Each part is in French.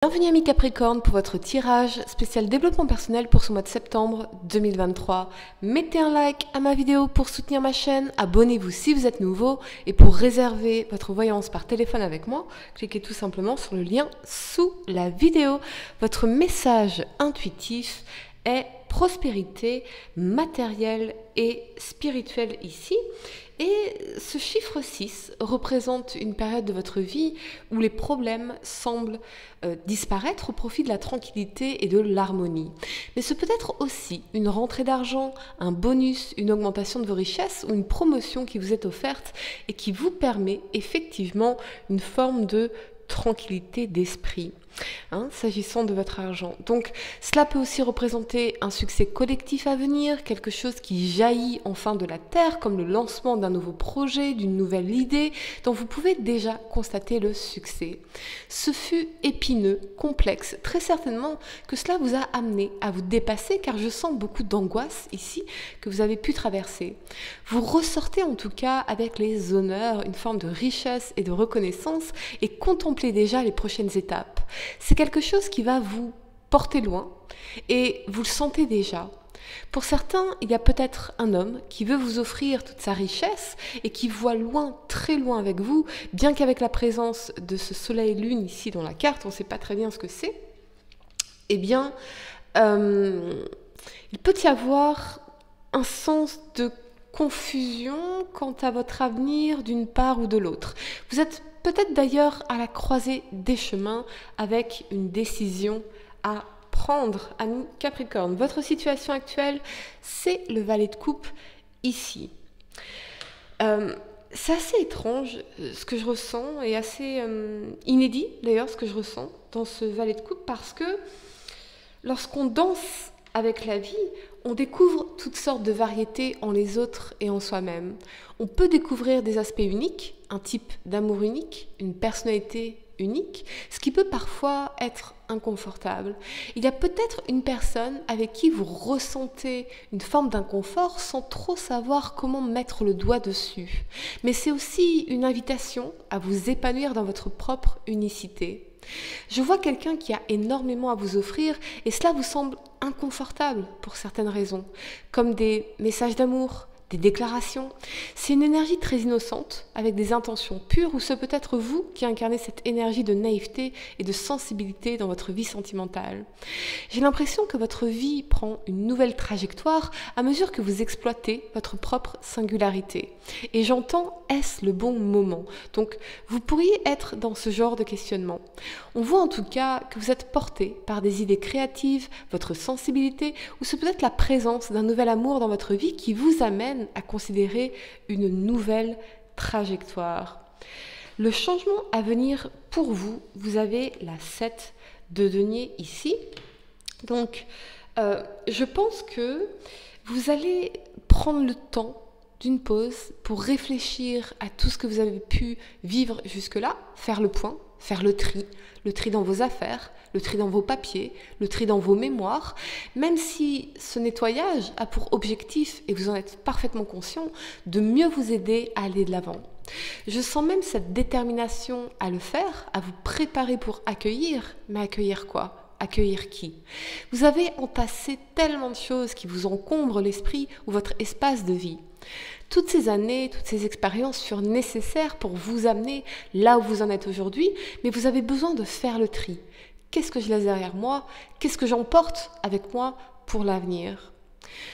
Bienvenue amis Capricorne pour votre tirage spécial développement personnel pour ce mois de septembre 2023. Mettez un like à ma vidéo pour soutenir ma chaîne, abonnez-vous si vous êtes nouveau et pour réserver votre voyance par téléphone avec moi, cliquez tout simplement sur le lien sous la vidéo. Votre message intuitif est prospérité matérielle et spirituelle ici. Et ce chiffre 6 représente une période de votre vie où les problèmes semblent disparaître au profit de la tranquillité et de l'harmonie. Mais ce peut être aussi une rentrée d'argent, un bonus, une augmentation de vos richesses ou une promotion qui vous est offerte et qui vous permet effectivement une forme de tranquillité d'esprit. S'agissant de votre argent. Donc, cela peut aussi représenter un succès collectif à venir, quelque chose qui jaillit enfin de la terre, comme le lancement d'un nouveau projet, d'une nouvelle idée, dont vous pouvez déjà constater le succès. Ce fut épineux, complexe, très certainement que cela vous a amené à vous dépasser, car je sens beaucoup d'angoisse ici que vous avez pu traverser. Vous ressortez en tout cas avec les honneurs, une forme de richesse et de reconnaissance, et contemplez déjà les prochaines étapes. C'est quelque chose qui va vous porter loin et vous le sentez déjà. Pour certains, il y a peut-être un homme qui veut vous offrir toute sa richesse et qui voit loin, très loin avec vous, bien qu'avec la présence de ce soleil-lune ici dans la carte, on ne sait pas très bien ce que c'est. Eh bien, il peut y avoir un sens de confusion quant à votre avenir d'une part ou de l'autre. Vous êtes peut-être d'ailleurs à la croisée des chemins avec une décision à prendre, ami Capricorne. Votre situation actuelle, c'est le valet de coupe ici. C'est assez étrange ce que je ressens et assez inédit d'ailleurs ce que je ressens dans ce valet de coupe parce que lorsqu'on danse avec la vie, on découvre toutes sortes de variétés en les autres et en soi-même. On peut découvrir des aspects uniques, un type d'amour unique, une personnalité unique, ce qui peut parfois être inconfortable. Il y a peut-être une personne avec qui vous ressentez une forme d'inconfort sans trop savoir comment mettre le doigt dessus. Mais c'est aussi une invitation à vous épanouir dans votre propre unicité. Je vois quelqu'un qui a énormément à vous offrir et cela vous semble inconfortable pour certaines raisons, comme des messages d'amour, des déclarations. C'est une énergie très innocente, avec des intentions pures, ou ce peut être vous qui incarnez cette énergie de naïveté et de sensibilité dans votre vie sentimentale. J'ai l'impression que votre vie prend une nouvelle trajectoire à mesure que vous exploitez votre propre singularité. Et j'entends, est-ce le bon moment? Donc, vous pourriez être dans ce genre de questionnement. On voit en tout cas que vous êtes porté par des idées créatives, votre sensibilité, ou ce peut être la présence d'un nouvel amour dans votre vie qui vous amène à considérer une nouvelle trajectoire. Le changement à venir pour vous, vous avez la 7 de denier ici. Donc, je pense que vous allez prendre le temps d'une pause pour réfléchir à tout ce que vous avez pu vivre jusque-là, faire le point, faire le tri dans vos affaires, le tri dans vos papiers, le tri dans vos mémoires, même si ce nettoyage a pour objectif, et vous en êtes parfaitement conscient, de mieux vous aider à aller de l'avant. Je sens même cette détermination à le faire, à vous préparer pour accueillir, mais accueillir quoi ? Accueillir qui? Vous avez entassé tellement de choses qui vous encombrent l'esprit ou votre espace de vie. Toutes ces années, toutes ces expériences furent nécessaires pour vous amener là où vous en êtes aujourd'hui, mais vous avez besoin de faire le tri. Qu'est-ce que je laisse derrière moi? Qu'est-ce que j'emporte avec moi pour l'avenir?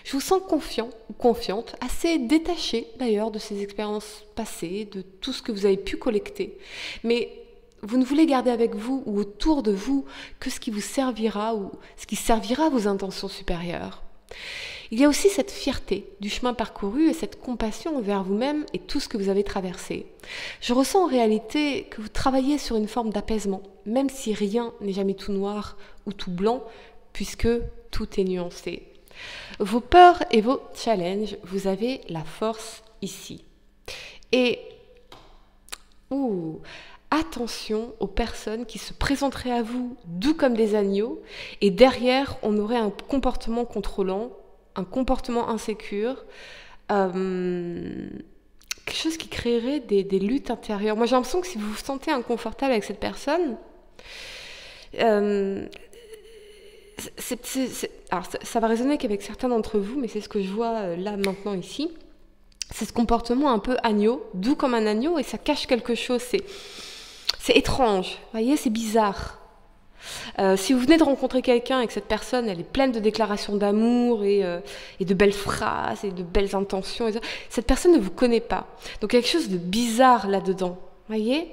Je vous sens confiant ou confiante, assez détaché d'ailleurs de ces expériences passées, de tout ce que vous avez pu collecter. Mais vous ne voulez garder avec vous ou autour de vous que ce qui vous servira ou ce qui servira à vos intentions supérieures. Il y a aussi cette fierté du chemin parcouru et cette compassion envers vous-même et tout ce que vous avez traversé. Je ressens en réalité que vous travaillez sur une forme d'apaisement, même si rien n'est jamais tout noir ou tout blanc, puisque tout est nuancé. Vos peurs et vos challenges, vous avez la force ici. Et attention aux personnes qui se présenteraient à vous doux comme des agneaux et derrière on aurait un comportement contrôlant, un comportement insécure, quelque chose qui créerait des luttes intérieures. Moi j'ai l'impression que si vous vous sentez inconfortable avec cette personne, Euh, alors, ça va résonner qu'avec certains d'entre vous, mais c'est ce que je vois là, maintenant, ici. C'est ce comportement un peu agneau, doux comme un agneau, et ça cache quelque chose. C'est étrange, vous voyez, c'est bizarre. Si vous venez de rencontrer quelqu'un et que cette personne, elle est pleine de déclarations d'amour et de belles phrases et de belles intentions, cette personne ne vous connaît pas. Donc il y a quelque chose de bizarre là-dedans, vous voyez,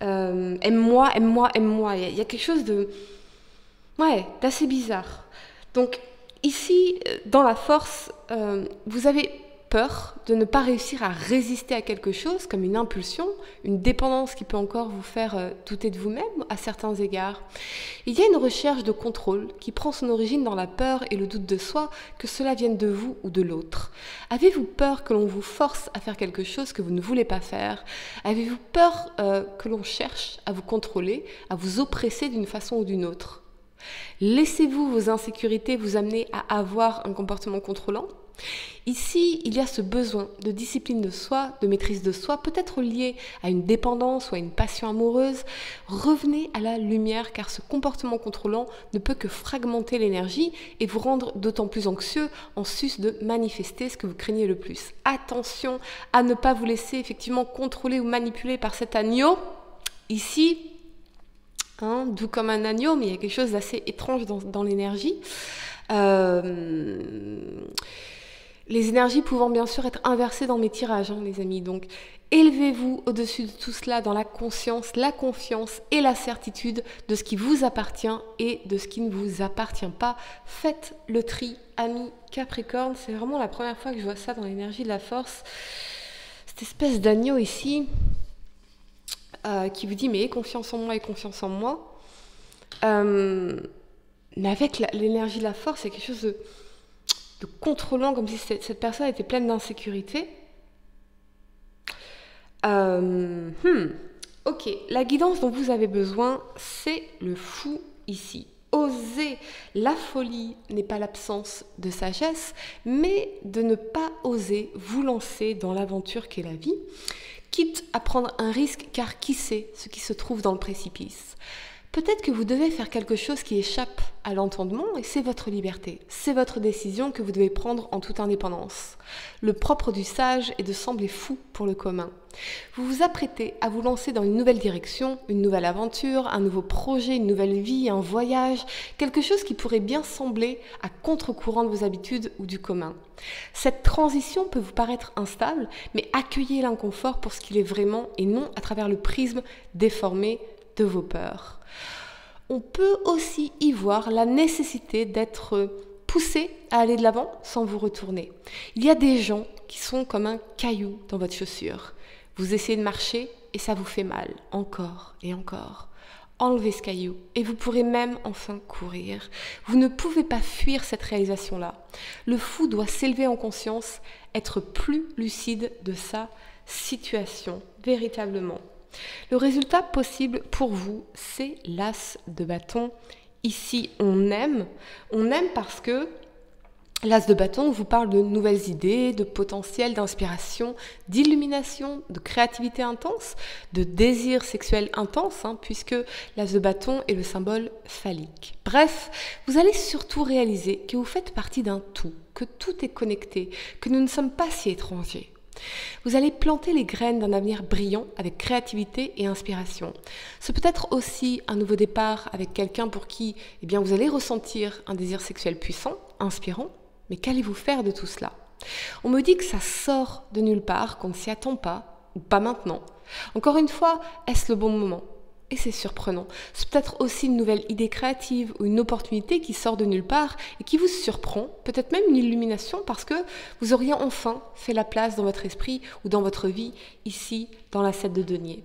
aime-moi, aime-moi, aime-moi. Il y a quelque chose d'assez bizarre. Donc ici, dans la force, vous avez peur de ne pas réussir à résister à quelque chose, comme une impulsion, une dépendance qui peut encore vous faire douter de vous-même à certains égards. Il y a une recherche de contrôle qui prend son origine dans la peur et le doute de soi, que cela vienne de vous ou de l'autre. Avez-vous peur que l'on vous force à faire quelque chose que vous ne voulez pas faire? Avez-vous peur que l'on cherche à vous contrôler, à vous oppresser d'une façon ou d'une autre? Laissez-vous vos insécurités vous amener à avoir un comportement contrôlant? Ici, il y a ce besoin de discipline de soi, de maîtrise de soi, peut-être lié à une dépendance ou à une passion amoureuse. Revenez à la lumière, car ce comportement contrôlant ne peut que fragmenter l'énergie et vous rendre d'autant plus anxieux en sus de manifester ce que vous craignez le plus. Attention à ne pas vous laisser effectivement contrôler ou manipuler par cet agneau. Ici, doux comme un agneau, mais il y a quelque chose d'assez étrange dans l'énergie. Les énergies pouvant bien sûr être inversées dans mes tirages, les amis. Donc, élevez-vous au-dessus de tout cela dans la conscience, la confiance et la certitude de ce qui vous appartient et de ce qui ne vous appartient pas. Faites le tri, amis Capricorne. C'est vraiment la première fois que je vois ça dans l'énergie de la force. Cette espèce d'agneau ici qui vous dit « mais aie confiance en moi, aie confiance en moi ». Mais avec l'énergie de la force, c'est quelque chose de contrôlant, comme si cette personne était pleine d'insécurité. Ok, la guidance dont vous avez besoin, c'est le fou ici. Oser. La folie n'est pas l'absence de sagesse, mais de ne pas oser vous lancer dans l'aventure qu'est la vie, quitte à prendre un risque, car qui sait ce qui se trouve dans le précipice. Peut-être que vous devez faire quelque chose qui échappe à l'entendement et c'est votre liberté, c'est votre décision que vous devez prendre en toute indépendance. Le propre du sage est de sembler fou pour le commun. Vous vous apprêtez à vous lancer dans une nouvelle direction, une nouvelle aventure, un nouveau projet, une nouvelle vie, un voyage, quelque chose qui pourrait bien sembler à contre-courant de vos habitudes ou du commun. Cette transition peut vous paraître instable, mais accueillez l'inconfort pour ce qu'il est vraiment et non à travers le prisme déformé de vos peurs. On peut aussi y voir la nécessité d'être poussé à aller de l'avant sans vous retourner. Il y a des gens qui sont comme un caillou dans votre chaussure. Vous essayez de marcher et ça vous fait mal, encore et encore. Enlevez ce caillou et vous pourrez même enfin courir. Vous ne pouvez pas fuir cette réalisation-là. Le fou doit s'élever en conscience, être plus lucide de sa situation, véritablement. Le résultat possible pour vous, c'est l'as de bâton. Ici, on aime parce que l'as de bâton vous parle de nouvelles idées, de potentiel, d'inspiration, d'illumination, de créativité intense, de désir sexuel intense, puisque l'as de bâton est le symbole phallique. Bref, vous allez surtout réaliser que vous faites partie d'un tout, que tout est connecté, que nous ne sommes pas si étrangers. Vous allez planter les graines d'un avenir brillant avec créativité et inspiration. Ce peut être aussi un nouveau départ avec quelqu'un pour qui vous allez ressentir un désir sexuel puissant, inspirant. Mais qu'allez-vous faire de tout cela? On me dit que ça sort de nulle part, qu'on ne s'y attend pas, ou pas maintenant. Encore une fois, est-ce le bon moment? Et c'est surprenant. C'est peut-être aussi une nouvelle idée créative ou une opportunité qui sort de nulle part et qui vous surprend, peut-être même une illumination parce que vous auriez enfin fait la place dans votre esprit ou dans votre vie, ici, dans la 7 de denier.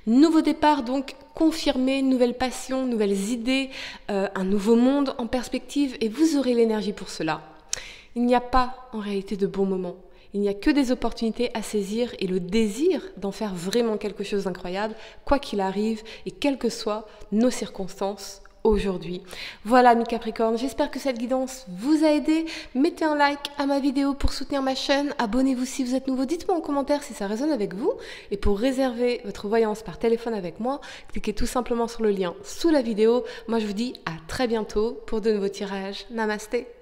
Nouveau départ donc, confirmé, nouvelle passion, nouvelles idées, un nouveau monde en perspective et vous aurez l'énergie pour cela. Il n'y a pas en réalité de bon moment. Il n'y a que des opportunités à saisir et le désir d'en faire vraiment quelque chose d'incroyable, quoi qu'il arrive et quelles que soient nos circonstances aujourd'hui. Voilà mes Capricornes, j'espère que cette guidance vous a aidé. Mettez un like à ma vidéo pour soutenir ma chaîne. Abonnez-vous si vous êtes nouveau. Dites-moi en commentaire si ça résonne avec vous. Et pour réserver votre voyance par téléphone avec moi, cliquez tout simplement sur le lien sous la vidéo. Moi je vous dis à très bientôt pour de nouveaux tirages. Namasté.